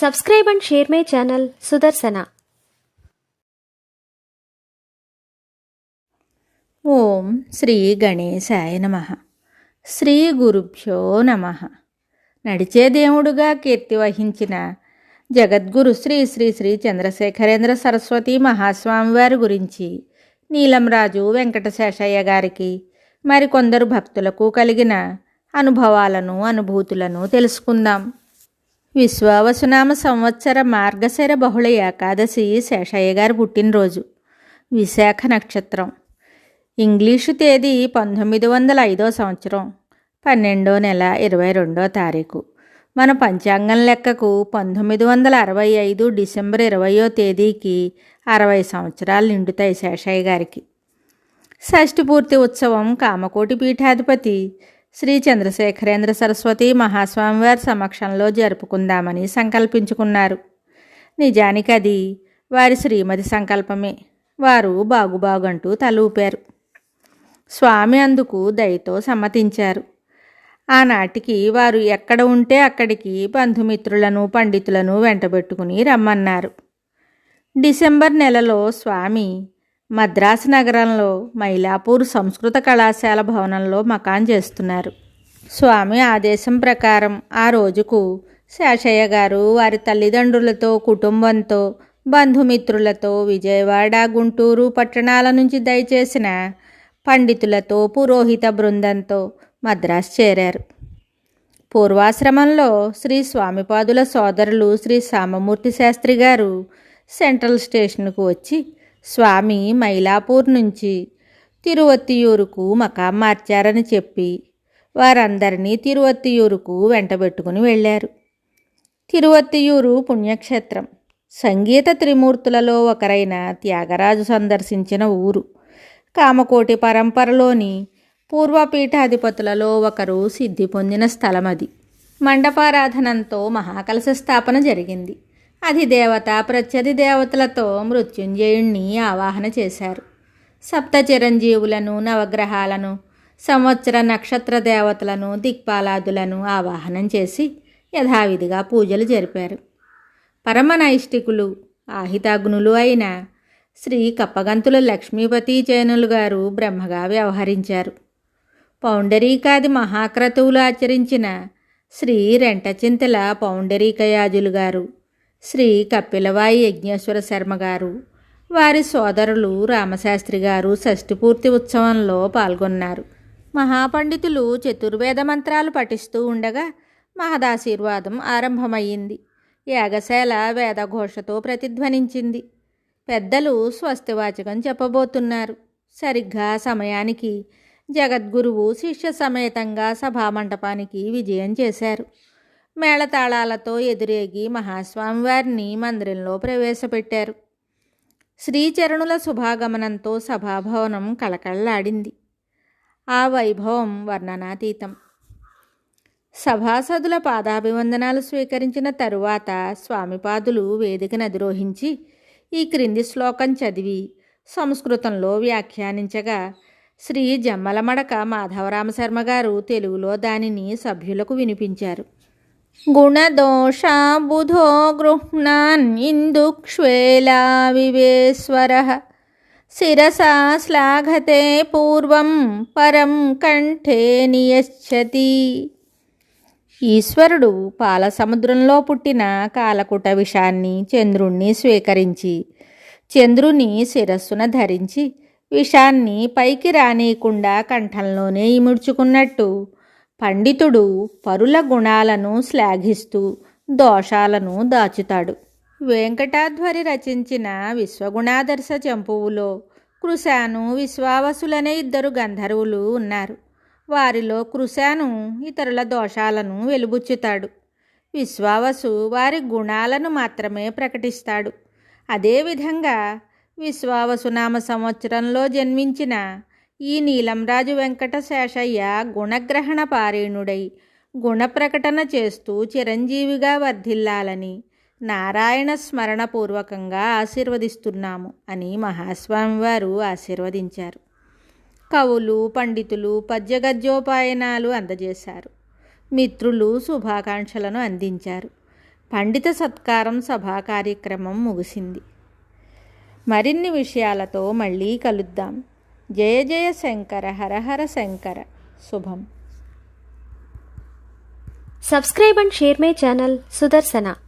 Subscribe and share my channel Sudarsana. ఓం శ్రీ గణేశాయ నమః. శ్రీ గురుభ్యో నమః. నడిచే దేవుడుగా కీర్తి వహించిన జగద్గురు శ్రీ శ్రీ శ్రీ చంద్రశేఖరేంద్ర సరస్వతి మహాస్వామివారి గురించి నీలంరాజు వెంకటశేషయ్య గారికి మరికొందరు భక్తులకు కలిగిన అనుభవాలను అనుభూతులను తెలుసుకుందాం. విశ్వావసునామ సంవత్సర మార్గశిర బహుళ ఏకాదశి శేషయ్య గారి పుట్టినరోజు. విశాఖ నక్షత్రం. ఇంగ్లీషు తేదీ 1905 సంవత్సరం 12వ నెల 22వ తారీఖు. మన పంచాంగం లెక్కకు 1965 డిసెంబర్ 20వ తేదీకి 60 సంవత్సరాలు నిండుతాయి శేషయ్య గారికి. షష్ఠి పూర్తి ఉత్సవం కామకోటి పీఠాధిపతి శ్రీ చంద్రశేఖరేంద్ర సరస్వతి మహాస్వామివారి సమక్షంలో జరుపుకుందామని సంకల్పించుకున్నారు. నిజానికి అది వారి శ్రీమతి సంకల్పమే. వారు బాగుబాగంటూ తలూపారు. స్వామి అందుకు దయతో సమ్మతించారు. ఆనాటికి వారు ఎక్కడ ఉంటే అక్కడికి బంధుమిత్రులను పండితులను వెంటబెట్టుకుని రమ్మన్నారు. డిసెంబర్ నెలలో స్వామి మద్రాసు నగరంలో మైలాపూర్ సంస్కృత కళాశాల భవనంలో మకాన్ చేస్తున్నారు. స్వామి ఆదేశం ప్రకారం ఆ రోజుకు శేషయ్య గారు వారి తల్లిదండ్రులతో కుటుంబంతో బంధుమిత్రులతో విజయవాడ గుంటూరు పట్టణాల నుంచి దయచేసిన పండితులతో పురోహిత బృందంతో మద్రాసు చేరారు. పూర్వాశ్రమంలో శ్రీ స్వామిపాదుల సోదరులు శ్రీ సామమూర్తి శాస్త్రి గారు సెంట్రల్ స్టేషన్కు వచ్చి స్వామి మైలాపూర్ నుంచి తిరువత్తియూరుకు మకాం మార్చారని చెప్పి వారందరినీ తిరువత్తియూరుకు వెంటబెట్టుకుని వెళ్ళారు. తిరువత్తియూరు పుణ్యక్షేత్రం. సంగీత త్రిమూర్తులలో ఒకరైన త్యాగరాజు సందర్శించిన ఊరు. కామకోటి పరంపరలోని పూర్వపీఠాధిపతులలో ఒకరు సిద్ధి పొందిన స్థలమది. మండపారాధనంతో మహాకలశ స్థాపన జరిగింది. అధిదేవత ప్రత్యధి దేవతలతో మృత్యుంజయుణ్ణి ఆవాహన చేశారు. సప్త చిరంజీవులను నవగ్రహాలను సంవత్సర నక్షత్ర దేవతలను దిక్పాలాదులను ఆవాహనం చేసి యథావిధిగా పూజలు జరిపారు. పరమనైష్టికులు ఆహితాగ్నులు అయిన శ్రీ కప్పగంతుల లక్ష్మీపతి జైనులు గారు బ్రహ్మగా వ్యవహరించారు. పౌండరీకాది మహాక్రతువులు ఆచరించిన శ్రీ రెంటచింతల పౌండరీకయాజులు గారు, శ్రీ కపిలవాయి యజ్ఞేశ్వర శర్మ గారు, వారి సోదరులు రామశాస్త్రి గారు షష్ఠిపూర్తి ఉత్సవంలో పాల్గొన్నారు. మహాపండితులు చతుర్వేద మంత్రాలు పఠిస్తూ ఉండగా మహదాశీర్వాదం ఆరంభమయ్యింది. యాగశాల వేదఘోషతో ప్రతిధ్వనించింది. పెద్దలు స్వస్తివాచకం చెప్పబోతున్నారు. సరిగ్గా సమయానికి జగద్గురువు శిష్య సమేతంగా సభామంటపానికి విజయం చేశారు. మేళతాళాలతో ఎదురేగి మహాస్వామివారిని మందిరంలో ప్రవేశపెట్టారు. శ్రీచరణుల శుభాగమనంతో సభాభవనం కళకళలాడింది. ఆ వైభవం వర్ణనాతీతం. సభాసదుల పాదాభివందనాలు స్వీకరించిన తరువాత స్వామిపాదులు వేదికను అధిరోహించి ఈ క్రింది శ్లోకం చదివి సంస్కృతంలో వ్యాఖ్యానించగా శ్రీ జమ్మలమడక మాధవరామశర్మ గారు తెలుగులో దానిని సభ్యులకు వినిపించారు. గుణదోషా బుధో గృహ్ణాన్ ఇందుక్ష్వేలా వివేశ్వరః శిరసా శ్లాఘతే పూర్వం పరం కంఠే నియచ్చతి. ఈశ్వరుడు పాల సముద్రంలో పుట్టిన కాలకుట విషాన్ని చంద్రుణ్ణి స్వీకరించి చంద్రుని శిరస్సున ధరించి విషాన్ని పైకి రానీయకుండా కంఠంలోనే ఇముడ్చుకున్నట్టు పండితుడు పరుల గుణాలను శ్లాఘిస్తూ దోషాలను దాచుతాడు. వెంకటాధ్వరి రచించిన విశ్వగుణాదర్శ చంపువులో కృశాను విశ్వావసులనే ఇద్దరు గంధర్వులు ఉన్నారు. వారిలో కృశాను ఇతరుల దోషాలను వెలుబుచ్చుతాడు. విశ్వావసు వారి గుణాలను మాత్రమే ప్రకటిస్తాడు. అదేవిధంగా విశ్వావసునామ సంవత్సరంలో జన్మించిన ఈ నీలంరాజు వెంకటశేషయ్య గుణగ్రహణ పారీణుడై గుణప్రకటన చేస్తూ చిరంజీవిగా వర్ధిల్లాలని నారాయణ స్మరణపూర్వకంగా ఆశీర్వదిస్తున్నాము అని మహాస్వామివారు ఆశీర్వదించారు. కవులు పండితులు పద్యగద్యోపాయనాలు అందజేశారు. మిత్రులు శుభాకాంక్షలను అందించారు. పండిత సత్కారం సభా కార్యక్రమం ముగిసింది. మరిన్ని విషయాలతో మళ్ళీ కలుద్దాం. జయ జయ శంకర, హర హర శంకర. శుభం. Subscribe and share my channel Sudarsana.